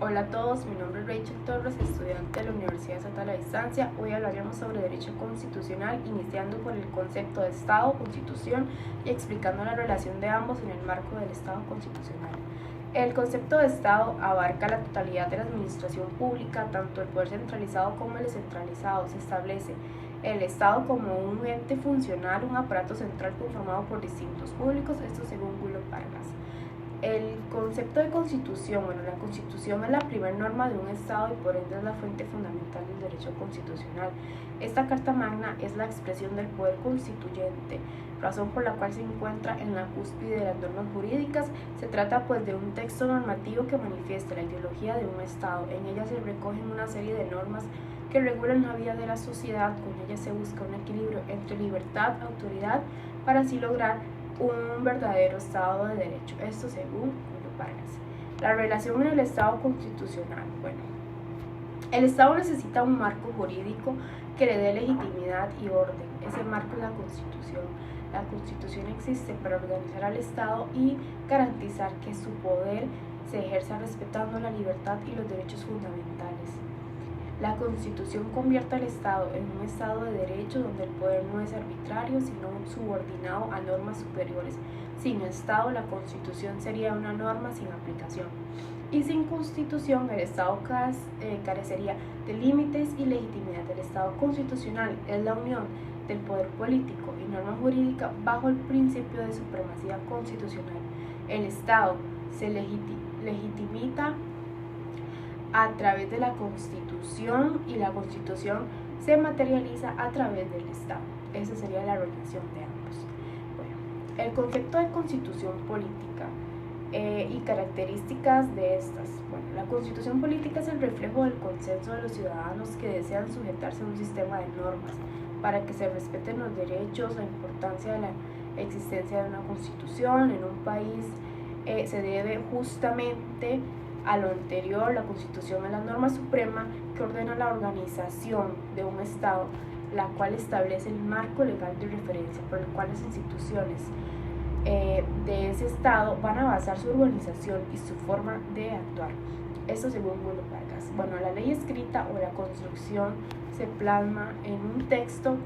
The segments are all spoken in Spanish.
Hola a todos, mi nombre es Rachel Torres, estudiante de la Universidad Estatal a Distancia. Hoy hablaremos sobre derecho constitucional, iniciando por el concepto de Estado, Constitución y explicando la relación de ambos en el marco del Estado constitucional. El concepto de Estado abarca la totalidad de la administración pública, tanto el poder centralizado como el descentralizado. Se establece el Estado como un ente funcional, un aparato central conformado por distintos públicos, esto según Julio Vargas. El concepto de constitución, la constitución es la primera norma de un Estado y por ende es la fuente fundamental del derecho constitucional. Esta Carta Magna es la expresión del poder constituyente, razón por la cual se encuentra en la cúspide de las normas jurídicas. Se trata pues de un texto normativo que manifiesta la ideología de un Estado. En ella se recogen una serie de normas que regulan la vida de la sociedad. Con ella se busca un equilibrio entre libertad y autoridad para así lograr un verdadero Estado de Derecho, esto según Julio Vargas. La relación en el Estado constitucional. El Estado necesita un marco jurídico que le dé legitimidad y orden. Ese marco es la Constitución. La Constitución existe para organizar al Estado y garantizar que su poder se ejerza respetando la libertad y los derechos fundamentales. La Constitución convierte al Estado en un Estado de derecho donde el poder no es arbitrario, sino subordinado a normas superiores. Sin Estado, la Constitución sería una norma sin aplicación. Y sin Constitución, el Estado carecería de límites y legitimidad. El Estado constitucional es la unión del poder político y norma jurídica bajo el principio de supremacía constitucional. El Estado se legitima a través de la Constitución y la Constitución se materializa a través del Estado. Esa sería la relación de ambos. El concepto de constitución política y características de estas. La constitución política es el reflejo del consenso de los ciudadanos que desean sujetarse a un sistema de normas para que se respeten los derechos. La importancia de la existencia de una constitución en un país se debe justamente a lo anterior. La Constitución es la norma suprema que ordena la organización de un Estado, la cual establece el marco legal de referencia por el cual las instituciones de ese Estado van a basar su organización y su forma de actuar. Esto según Julio Vargas. La ley escrita o la construcción se plasma en un texto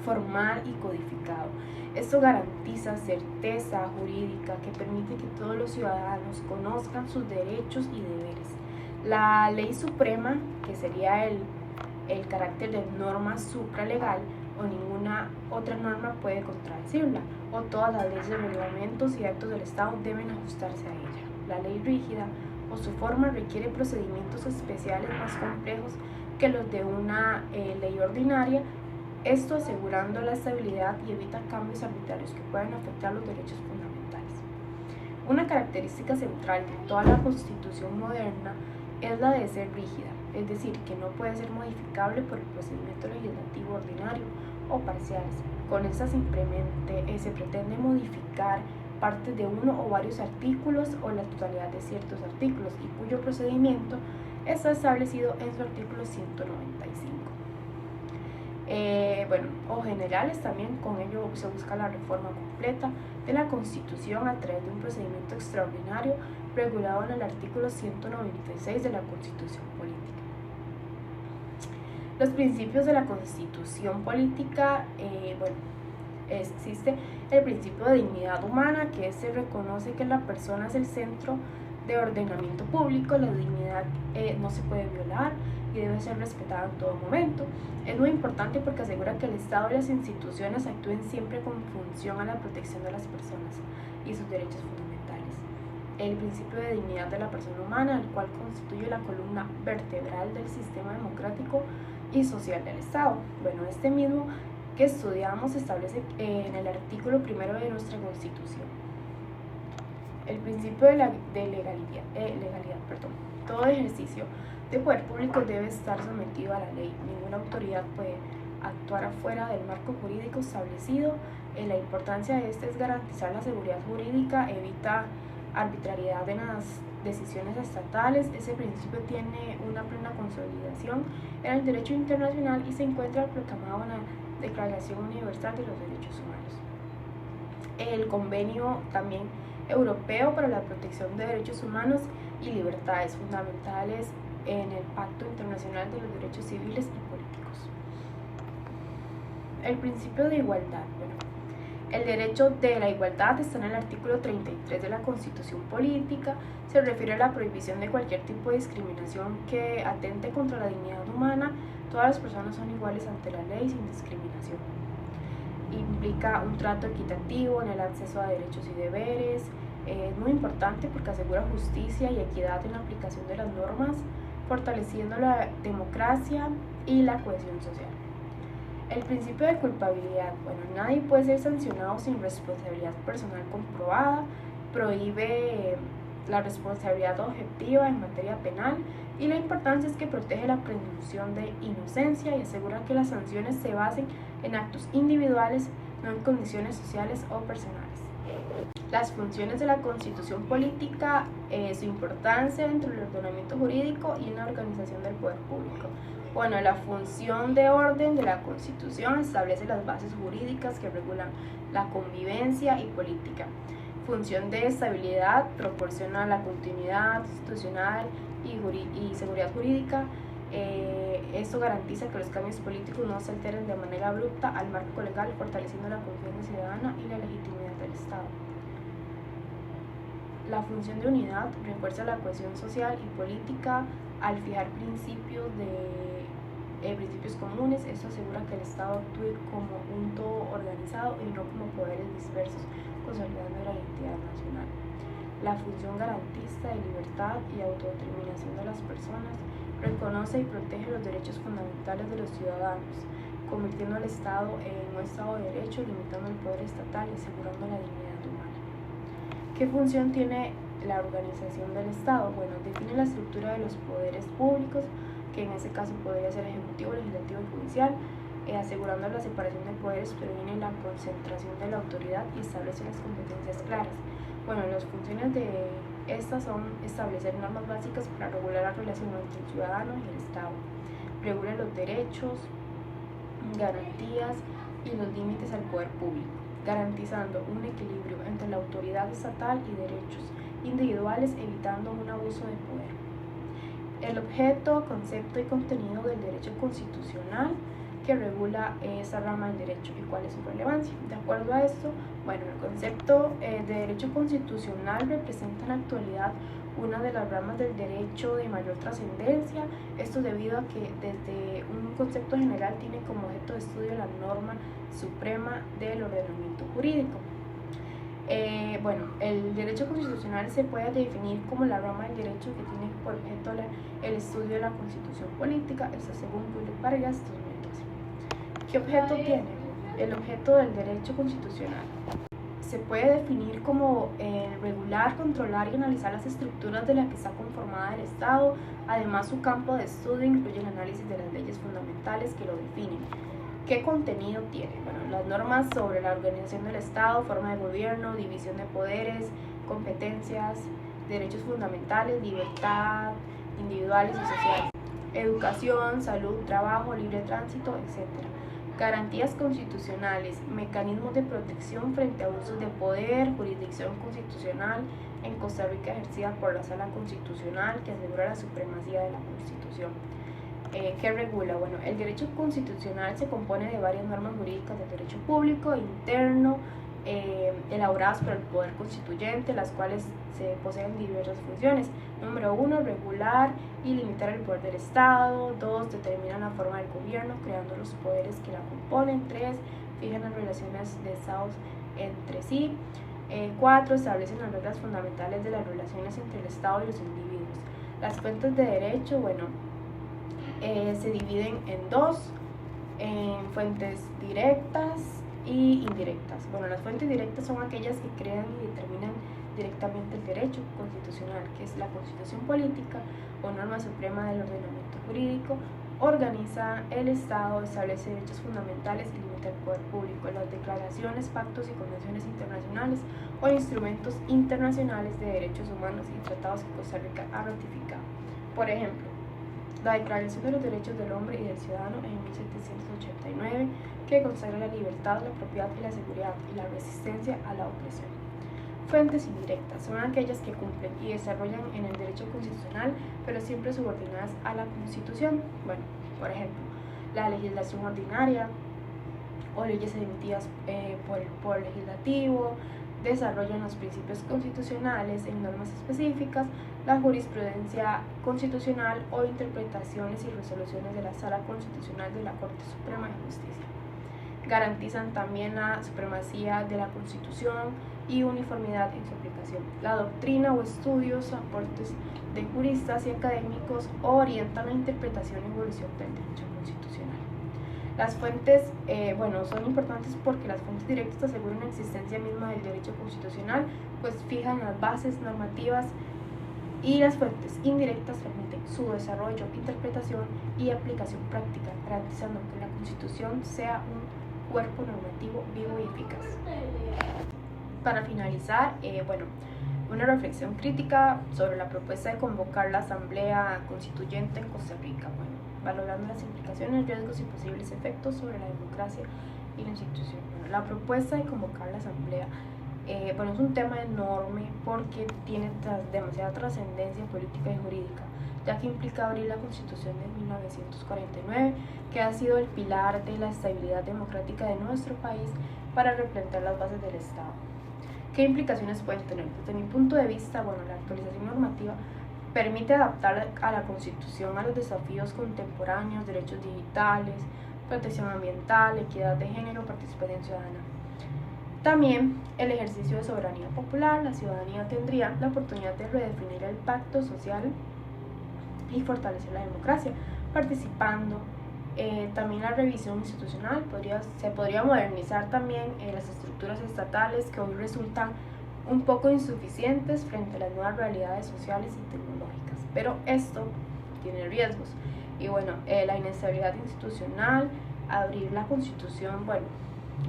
formal y codificado. Esto garantiza certeza jurídica que permite que todos los ciudadanos conozcan sus derechos y deberes. La ley suprema, que sería el carácter de norma supralegal, o ninguna otra norma puede contradecirla, o todas las leyes, reglamentos y actos del Estado deben ajustarse a ella. La ley rígida o su forma requiere procedimientos especiales más complejos que los de una ley ordinaria, esto asegurando la estabilidad y evita cambios arbitrarios que pueden afectar los derechos fundamentales. Una característica central de toda la Constitución moderna es la de ser rígida, es decir, que no puede ser modificable por el procedimiento legislativo ordinario o parciales. Con esta se pretende modificar partes de uno o varios artículos o la totalidad de ciertos artículos y cuyo procedimiento está establecido en su artículo 195. O generales también. Con ello se busca la reforma completa de la Constitución a través de un procedimiento extraordinario regulado en el artículo 196 de la Constitución Política. Los principios de la Constitución Política, existe el principio de dignidad humana, que se reconoce que la persona es el centro de ordenamiento público. La dignidad no se puede violar y debe ser respetada en todo momento. Es muy importante porque asegura que el Estado y las instituciones actúen siempre con función a la protección de las personas y sus derechos fundamentales. El principio de dignidad de la persona humana, el cual constituye la columna vertebral del sistema democrático y social del Estado. Este mismo que estudiamos establece en el artículo 1 de nuestra Constitución. El principio de legalidad. Todo ejercicio de poder público debe estar sometido a la ley. Ninguna autoridad puede actuar afuera del marco jurídico establecido. La importancia de este es garantizar la seguridad jurídica, evita arbitrariedad en las decisiones estatales. Ese principio tiene una plena consolidación en el derecho internacional y se encuentra proclamado en la Declaración Universal de los Derechos Humanos. El convenio también europeo para la protección de derechos humanos y libertades fundamentales en el Pacto Internacional de los Derechos Civiles y Políticos. El principio de igualdad. El derecho de la igualdad está en el artículo 33 de la Constitución Política. Se refiere a la prohibición de cualquier tipo de discriminación que atente contra la dignidad humana. Todas las personas son iguales ante la ley sin discriminación. Implica un trato equitativo en el acceso a derechos y deberes. Es muy importante porque asegura justicia y equidad en la aplicación de las normas, fortaleciendo la democracia y la cohesión social. El principio de culpabilidad. Nadie puede ser sancionado sin responsabilidad personal comprobada. Prohíbe la responsabilidad objetiva en materia penal, y la importancia es que protege la presunción de inocencia y asegura que las sanciones se basen en actos individuales, no en condiciones sociales o personales. Las funciones de la Constitución Política, su importancia dentro del ordenamiento jurídico y en la organización del poder público. La función de orden de la Constitución establece las bases jurídicas que regulan la convivencia y política. Función de estabilidad, proporciona la continuidad institucional y seguridad jurídica. Esto garantiza que los cambios políticos no se alteren de manera abrupta al marco legal, fortaleciendo la confianza ciudadana y la legitimidad del Estado. La función de unidad refuerza la cohesión social y política al fijar principios comunes. Esto asegura que el Estado actúe como un todo organizado y no como poderes dispersos, consolidando la identidad nacional. La función garantista de libertad y autodeterminación de las personas reconoce y protege los derechos fundamentales de los ciudadanos, convirtiendo al Estado en un Estado de derecho, limitando el poder estatal y asegurando la dignidad humana. ¿Qué función tiene la organización del Estado? Define la estructura de los poderes públicos, que en ese caso podría ser ejecutivo, legislativo y judicial, asegurando la separación de poderes, previene la concentración de la autoridad y establece las competencias claras. Las funciones de estas son establecer normas básicas para regular la relación entre el ciudadano y el Estado, regula los derechos, garantías y los límites al poder público, garantizando un equilibrio entre la autoridad estatal y derechos individuales, evitando un abuso de poder. El objeto, concepto y contenido del derecho constitucional que regula esa rama del derecho y cuál es su relevancia. De acuerdo a esto, el concepto de derecho constitucional representa en la actualidad una de las ramas del derecho de mayor trascendencia, esto debido a que desde un concepto general tiene como objeto de estudio la norma suprema del ordenamiento jurídico. El derecho constitucional se puede definir como la rama del derecho que tiene por objeto el estudio de la Constitución Política, esto según Julio Vargas 2012. ¿Qué objeto tiene? El objeto del derecho constitucional se puede definir como regular, controlar y analizar las estructuras de las que está conformada el Estado. Además, su campo de estudio incluye el análisis de las leyes fundamentales que lo definen. ¿Qué contenido tiene? Las normas sobre la organización del Estado, forma de gobierno, división de poderes, competencias, derechos fundamentales, libertad individuales y sociales, educación, salud, trabajo, libre tránsito, etc. Garantías constitucionales, mecanismos de protección frente a abusos de poder, jurisdicción constitucional en Costa Rica ejercida por la Sala Constitucional que asegura la supremacía de la Constitución. ¿Qué regula? El derecho constitucional se compone de varias normas jurídicas de derecho público e interno, elaboradas por el Poder Constituyente, las cuales se poseen diversas funciones. Número 1, regular y limitar el poder del Estado. 2, determinan la forma del gobierno, creando los poderes que la componen. 3, fijan las relaciones de Estados entre sí. 4, establecen las reglas fundamentales de las relaciones entre el Estado y los individuos. Las fuentes de derecho, se dividen en dos, en fuentes directas y indirectas. Las fuentes directas son aquellas que crean y determinan directamente el derecho constitucional, que es la Constitución Política o norma suprema del ordenamiento jurídico, organiza el Estado, establece derechos fundamentales y limita el poder público. Las declaraciones, pactos y convenciones internacionales o instrumentos internacionales de derechos humanos y tratados que Costa Rica ha ratificado. Por ejemplo, la Declaración de los Derechos del Hombre y del Ciudadano en 1789, que consagra la libertad, la propiedad y la seguridad y la resistencia a la opresión. Fuentes indirectas son aquellas que cumplen y desarrollan en el derecho constitucional, pero siempre subordinadas a la Constitución. Bueno, por ejemplo, la legislación ordinaria o leyes emitidas por el Poder Legislativo, desarrollan los principios constitucionales en normas específicas, la jurisprudencia constitucional o interpretaciones y resoluciones de la Sala Constitucional de la Corte Suprema de Justicia. Garantizan también la supremacía de la Constitución y uniformidad en su aplicación. La doctrina o estudios, aportes de juristas y académicos orientan la interpretación y evolución del derecho constitucional. Las fuentes, son importantes porque las fuentes directas aseguran la existencia misma del derecho constitucional, pues fijan las bases normativas, y las fuentes indirectas permiten su desarrollo, interpretación y aplicación práctica, garantizando que la Constitución sea un cuerpo normativo vivo y eficaz. Para finalizar, una reflexión crítica sobre la propuesta de convocar la Asamblea Constituyente en Costa Rica, valorando las implicaciones, riesgos y posibles efectos sobre la democracia y la institución. La propuesta de convocar la Asamblea es un tema enorme porque tiene demasiada trascendencia política y jurídica, ya que implica abrir la Constitución de 1949, que ha sido el pilar de la estabilidad democrática de nuestro país, para replantear las bases del Estado. ¿Qué implicaciones pueden tener? Desde mi punto de vista, la actualización normativa permite adaptar a la Constitución a los desafíos contemporáneos, derechos digitales, protección ambiental, equidad de género, participación ciudadana. También el ejercicio de soberanía popular. La ciudadanía tendría la oportunidad de redefinir el pacto social y fortalecer la democracia, participando. También la revisión institucional, se podría modernizar también las estructuras estatales que hoy resultan un poco insuficientes frente a las nuevas realidades sociales y tecnológicas, pero esto tiene riesgos. Y la inestabilidad institucional, abrir la Constitución,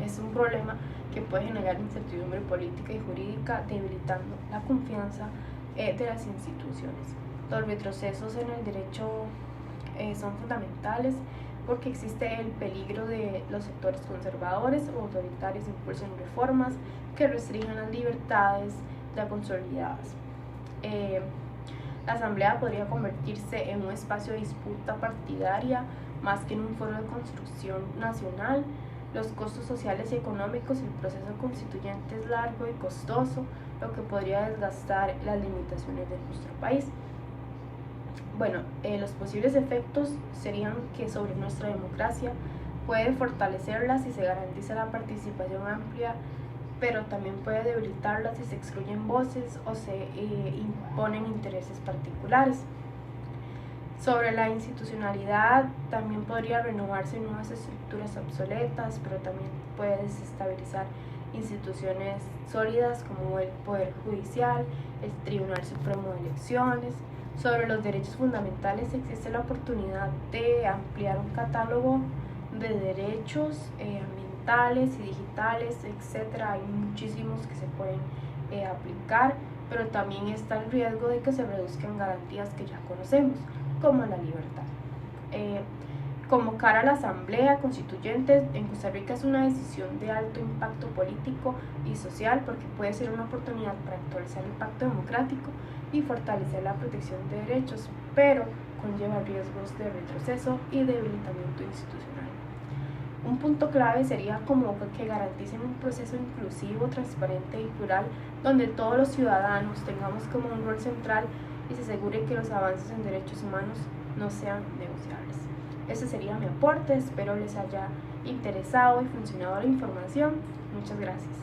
es un problema que puede generar incertidumbre política y jurídica, debilitando la confianza de las instituciones. Los retrocesos en el derecho son fundamentales porque existe el peligro de los sectores conservadores o autoritarios que impulsen reformas que restringan las libertades ya consolidadas. La Asamblea podría convertirse en un espacio de disputa partidaria más que en un foro de construcción nacional. Los costos sociales y económicos del proceso constituyente es largo y costoso, lo que podría desgastar las limitaciones de nuestro país. Los posibles efectos serían que sobre nuestra democracia puede fortalecerla si se garantiza la participación amplia, pero también puede debilitarla si se excluyen voces o se imponen intereses particulares. Sobre la institucionalidad, también podría renovarse nuevas estructuras obsoletas, pero también puede desestabilizar instituciones sólidas como el Poder Judicial, el Tribunal Supremo de Elecciones. Sobre los derechos fundamentales, existe la oportunidad de ampliar un catálogo de derechos ambientales y digitales, etc. Hay muchísimos que se pueden aplicar, pero también está el riesgo de que se reduzcan garantías que ya conocemos, como la libertad. Convocar a la Asamblea Constituyente en Costa Rica es una decisión de alto impacto político y social, porque puede ser una oportunidad para actualizar el pacto democrático y fortalecer la protección de derechos, pero conlleva riesgos de retroceso y debilitamiento institucional. Un punto clave sería que garanticen un proceso inclusivo, transparente y plural, donde todos los ciudadanos tengamos como un rol central y se asegure que los avances en derechos humanos no sean negociables. Ese sería mi aporte, espero les haya interesado y funcionado la información. Muchas gracias.